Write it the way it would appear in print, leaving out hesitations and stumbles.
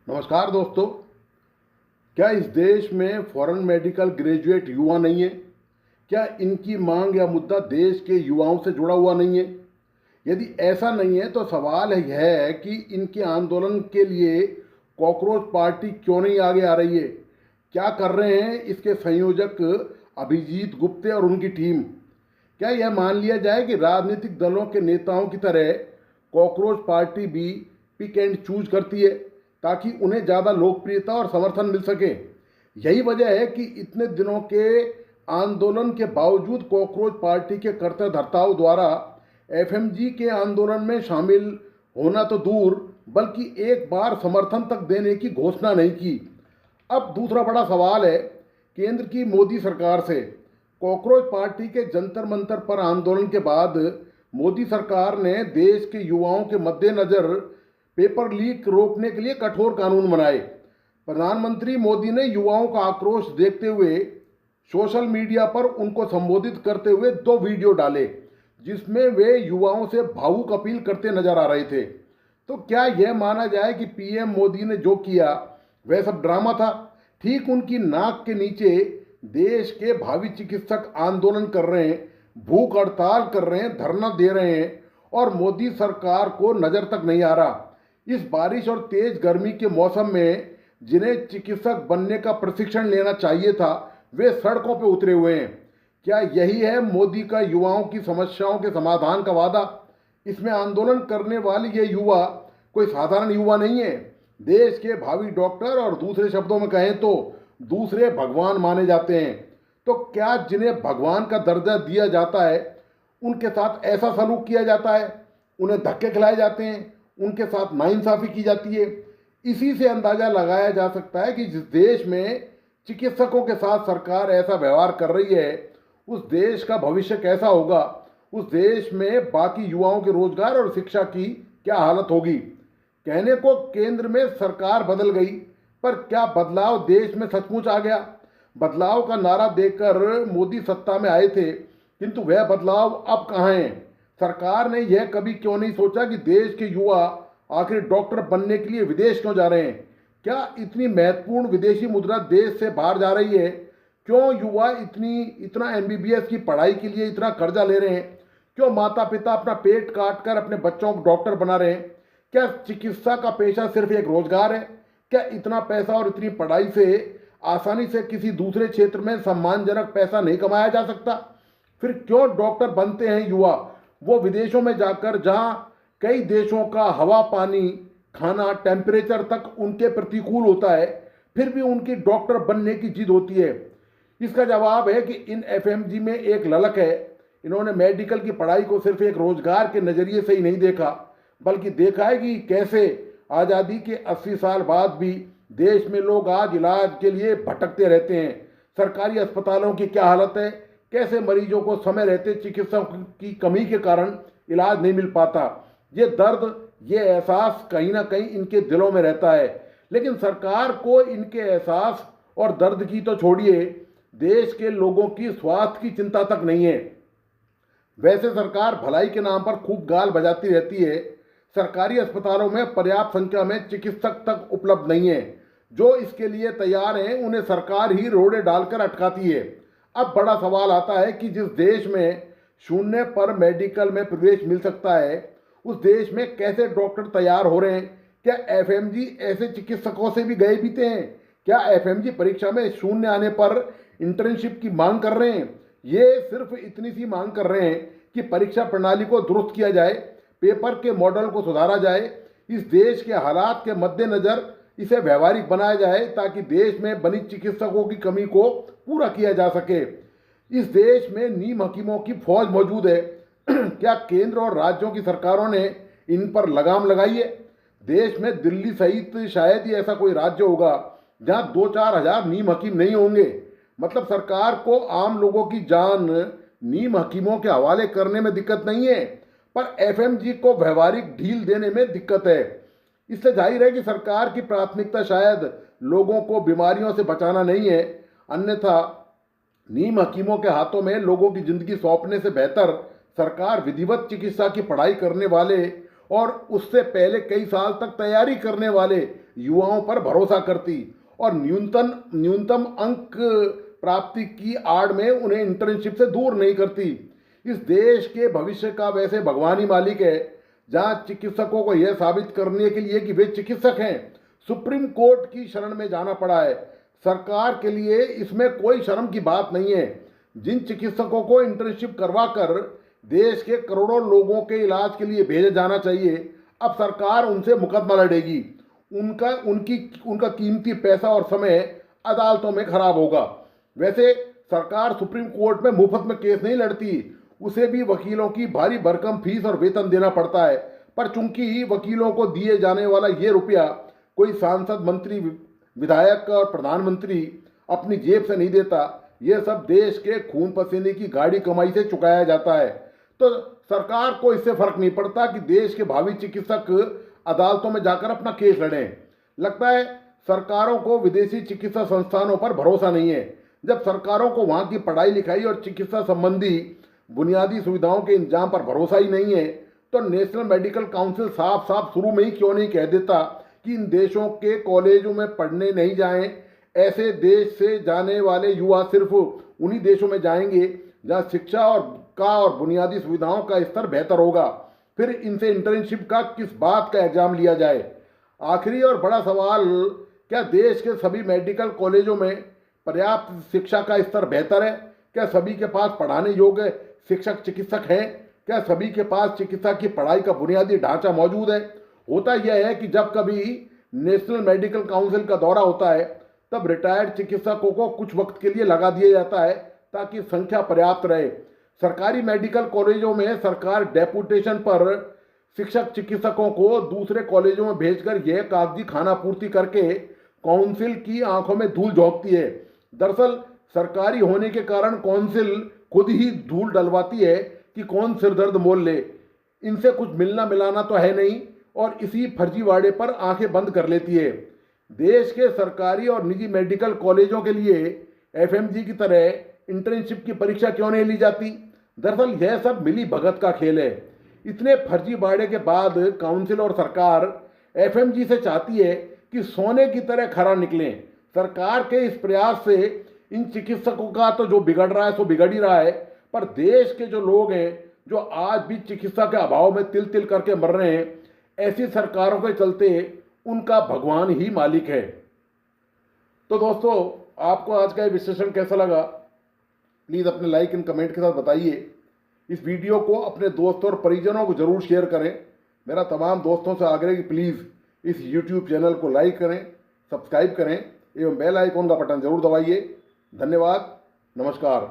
नमस्कार दोस्तों। क्या इस देश में फॉरेन मेडिकल ग्रेजुएट युवा नहीं है? क्या इनकी मांग या मुद्दा देश के युवाओं से जुड़ा हुआ नहीं है? यदि ऐसा नहीं है तो सवाल यह है कि इनके आंदोलन के लिए कॉकरोच पार्टी क्यों नहीं आगे आ रही है? क्या कर रहे हैं इसके संयोजक अभिजीत गुप्ते और उनकी टीम? क्या यह मान लिया जाए कि राजनीतिक दलों के नेताओं की तरह कॉकरोच पार्टी भी पिक एंड चूज करती है ताकि उन्हें ज़्यादा लोकप्रियता और समर्थन मिल सके? यही वजह है कि इतने दिनों के आंदोलन के बावजूद कॉकरोच पार्टी के कर्ता-धर्ताओं द्वारा एफएमजी के आंदोलन में शामिल होना तो दूर, बल्कि एक बार समर्थन तक देने की घोषणा नहीं की। अब दूसरा बड़ा सवाल है केंद्र की मोदी सरकार से। कॉकरोच पार्टी के जंतर मंतर पर आंदोलन के बाद मोदी सरकार ने देश के युवाओं के मद्देनजर पेपर लीक रोकने के लिए कठोर कानून बनाए। प्रधानमंत्री मोदी ने युवाओं का आक्रोश देखते हुए सोशल मीडिया पर उनको संबोधित करते हुए 2 वीडियो डाले जिसमें वे युवाओं से भावुक अपील करते नजर आ रहे थे। तो क्या यह माना जाए कि पीएम मोदी ने जो किया वह सब ड्रामा था? ठीक उनकी नाक के नीचे देश के भावी चिकित्सक आंदोलन कर रहे हैं, भूख हड़ताल कर रहे हैं, धरना दे रहे हैं और मोदी सरकार को नज़र तक नहीं आ रहा। इस बारिश और तेज गर्मी के मौसम में जिन्हें चिकित्सक बनने का प्रशिक्षण लेना चाहिए था वे सड़कों पर उतरे हुए हैं। क्या यही है मोदी का युवाओं की समस्याओं के समाधान का वादा? इसमें आंदोलन करने वाले ये युवा कोई साधारण युवा नहीं है। देश के भावी डॉक्टर और दूसरे शब्दों में कहें तो दूसरे भगवान माने जाते हैं। तो क्या जिन्हें भगवान का दर्जा दिया जाता है उनके साथ ऐसा सलूक किया जाता है? उन्हें धक्के खिलाए जाते हैं, उनके साथ नाइंसाफ़ी की जाती है। इसी से अंदाज़ा लगाया जा सकता है कि जिस देश में चिकित्सकों के साथ सरकार ऐसा व्यवहार कर रही है उस देश का भविष्य कैसा होगा, उस देश में बाकी युवाओं के रोजगार और शिक्षा की क्या हालत होगी। कहने को केंद्र में सरकार बदल गई, पर क्या बदलाव देश में सचमुच आ गया? बदलाव का नारा देकर मोदी सत्ता में आए थे, किंतु वह बदलाव अब कहाँ है? सरकार ने यह कभी क्यों नहीं सोचा कि देश के युवा आखिर डॉक्टर बनने के लिए विदेश क्यों जा रहे हैं? क्या इतनी महत्वपूर्ण विदेशी मुद्रा देश से बाहर जा रही है? क्यों युवा इतना एमबीबीएस की पढ़ाई के लिए इतना कर्जा ले रहे हैं? क्यों माता पिता अपना पेट काट कर अपने बच्चों को डॉक्टर बना रहे हैं? क्या चिकित्सा का पेशा सिर्फ एक रोजगार है? क्या इतना पैसा और इतनी पढ़ाई से आसानी से किसी दूसरे क्षेत्र में सम्मानजनक पैसा नहीं कमाया जा सकता? फिर क्यों डॉक्टर बनते हैं युवा वो विदेशों में जाकर, जहां कई देशों का हवा, पानी, खाना, टेम्परेचर तक उनके प्रतिकूल होता है, फिर भी उनकी डॉक्टर बनने की जिद होती है? इसका जवाब है कि इन एफएमजी में एक ललक है। इन्होंने मेडिकल की पढ़ाई को सिर्फ एक रोजगार के नज़रिए से ही नहीं देखा, बल्कि देखा है कि कैसे आज़ादी के 80 साल बाद भी देश में लोग आज इलाज के लिए भटकते रहते हैं। सरकारी अस्पतालों की क्या हालत है, कैसे मरीजों को समय रहते चिकित्सकों की कमी के कारण इलाज नहीं मिल पाता। ये दर्द, ये एहसास कहीं ना कहीं इनके दिलों में रहता है। लेकिन सरकार को इनके एहसास और दर्द की तो छोड़िए, देश के लोगों की स्वास्थ्य की चिंता तक नहीं है। वैसे सरकार भलाई के नाम पर खूब गाल बजाती रहती है। सरकारी अस्पतालों में पर्याप्त संख्या में चिकित्सक तक उपलब्ध नहीं है। जो इसके लिए तैयार हैं उन्हें सरकार ही रोड़े डालकर अटकाती है। अब बड़ा सवाल आता है कि जिस देश में शून्य पर मेडिकल में प्रवेश मिल सकता है उस देश में कैसे डॉक्टर तैयार हो रहे हैं? क्या एफएमजी ऐसे चिकित्सकों से भी गए बीते हैं? क्या एफएमजी परीक्षा में शून्य आने पर इंटर्नशिप की मांग कर रहे हैं? ये सिर्फ इतनी सी मांग कर रहे हैं कि परीक्षा प्रणाली को दुरुस्त किया जाए, पेपर के मॉडल को सुधारा जाए, इस देश के हालात के मद्देनज़र इसे व्यवहारिक बनाया जाए ताकि देश में बनी चिकित्सकों की कमी को पूरा किया जा सके। इस देश में नीम हकीमों की फौज मौजूद है। क्या केंद्र और राज्यों की सरकारों ने इन पर लगाम लगाई है? देश में दिल्ली सहित शायद ही ऐसा कोई राज्य होगा जहां 2-4 हजार नीम हकीम नहीं होंगे। मतलब सरकार को आम लोगों की जान नीम हकीमों के हवाले करने में दिक्कत नहीं है, पर एफएमजी को व्यवहारिक ढील देने में दिक्कत है। इससे जाहिर है कि सरकार की प्राथमिकता शायद लोगों को बीमारियों से बचाना नहीं है। अन्यथा नीम हकीमों के हाथों में लोगों की जिंदगी सौंपने से बेहतर सरकार विधिवत चिकित्सा की पढ़ाई करने वाले और उससे पहले कई साल तक तैयारी करने वाले युवाओं पर भरोसा करती और न्यूनतम अंक प्राप्ति की आड़ में उन्हें इंटर्नशिप से दूर नहीं करती। इस देश के भविष्य का वैसे भगवान ही मालिक है। जहां चिकित्सकों को यह साबित करने के लिए कि वे चिकित्सक हैं, सुप्रीम कोर्ट की शरण में जाना पड़ा है। सरकार के लिए इसमें कोई शर्म की बात नहीं है। जिन चिकित्सकों को इंटर्नशिप करवाकर देश के करोड़ों लोगों के इलाज के लिए भेजा जाना चाहिए, अब सरकार उनसे मुकदमा लड़ेगी। उनका कीमती पैसा और समय अदालतों में खराब होगा। वैसे सरकार सुप्रीम कोर्ट में मुफ्त में केस नहीं लड़ती, उसे भी वकीलों की भारी भरकम फीस और वेतन देना पड़ता है। पर चूंकि वकीलों को दिए जाने वाला ये रुपया कोई सांसद, मंत्री, विधायक और प्रधानमंत्री अपनी जेब से नहीं देता, ये सब देश के खून पसीने की गाढ़ी कमाई से चुकाया जाता है। तो सरकार को इससे फर्क नहीं पड़ता कि देश के भावी चिकित्सक अदालतों में जाकर अपना केस लड़ें। लगता है सरकारों को विदेशी चिकित्सा संस्थानों पर भरोसा नहीं है। जब सरकारों को वहाँ की पढ़ाई लिखाई और चिकित्सा संबंधी बुनियादी सुविधाओं के इंतजाम पर भरोसा ही नहीं है, तो नेशनल मेडिकल काउंसिल साफ साफ शुरू में ही क्यों नहीं कह देता कि इन देशों के कॉलेजों में पढ़ने नहीं जाएं। ऐसे देश से जाने वाले युवा सिर्फ उन्हीं देशों में जाएंगे जहां शिक्षा और बुनियादी सुविधाओं का स्तर बेहतर होगा। फिर इनसे इंटर्नशिप का किस बात का एग्जाम लिया जाए? आखिरी और बड़ा सवाल, क्या देश के सभी मेडिकल कॉलेजों में पर्याप्त शिक्षा का स्तर बेहतर है? क्या सभी के पास पढ़ाने योग्य शिक्षक चिकित्सक हैं? क्या सभी के पास चिकित्सा की पढ़ाई का बुनियादी ढांचा मौजूद है? होता यह है कि जब कभी नेशनल मेडिकल काउंसिल का दौरा होता है, तब रिटायर्ड चिकित्सकों को कुछ वक्त के लिए लगा दिया जाता है ताकि संख्या पर्याप्त रहे। सरकारी मेडिकल कॉलेजों में सरकार डेपुटेशन पर शिक्षक चिकित्सकों को दूसरे कॉलेजों में भेजकर यह कागजी खाना पूर्ति करके काउंसिल की आंखों में धूल झोंकती है। दरअसल सरकारी होने के कारण काउंसिल खुद ही धूल डलवाती है कि कौन सिरदर्द मोल ले। इनसे कुछ मिलना मिलाना तो है नहीं और इसी फर्जीवाड़े पर आंखें बंद कर लेती है। देश के सरकारी और निजी मेडिकल कॉलेजों के लिए एफएमजी की तरह इंटर्नशिप की परीक्षा क्यों नहीं ली जाती? दरअसल यह सब मिली भगत का खेल है। इतने फर्जीवाड़े के बाद काउंसिल और सरकार एफएमजी से चाहती है कि सोने की तरह खरा निकलें। सरकार के इस प्रयास से इन चिकित्सकों का तो जो बिगड़ रहा है सो बिगड़ ही रहा है, पर देश के जो लोग हैं जो आज भी चिकित्सा के अभाव में तिल तिल करके मर रहे हैं, ऐसी सरकारों के चलते उनका भगवान ही मालिक है। तो दोस्तों, आपको आज का ये विश्लेषण कैसा लगा? प्लीज़ अपने लाइक एंड कमेंट के साथ बताइए। इस वीडियो को अपने दोस्तों और परिजनों को जरूर शेयर करें। मेरा तमाम दोस्तों से आग्रह है कि प्लीज़ इस यूट्यूब चैनल को लाइक करें, सब्सक्राइब करें एवं बेल आइकॉन का बटन जरूर दबाइए। धन्यवाद, नमस्कार।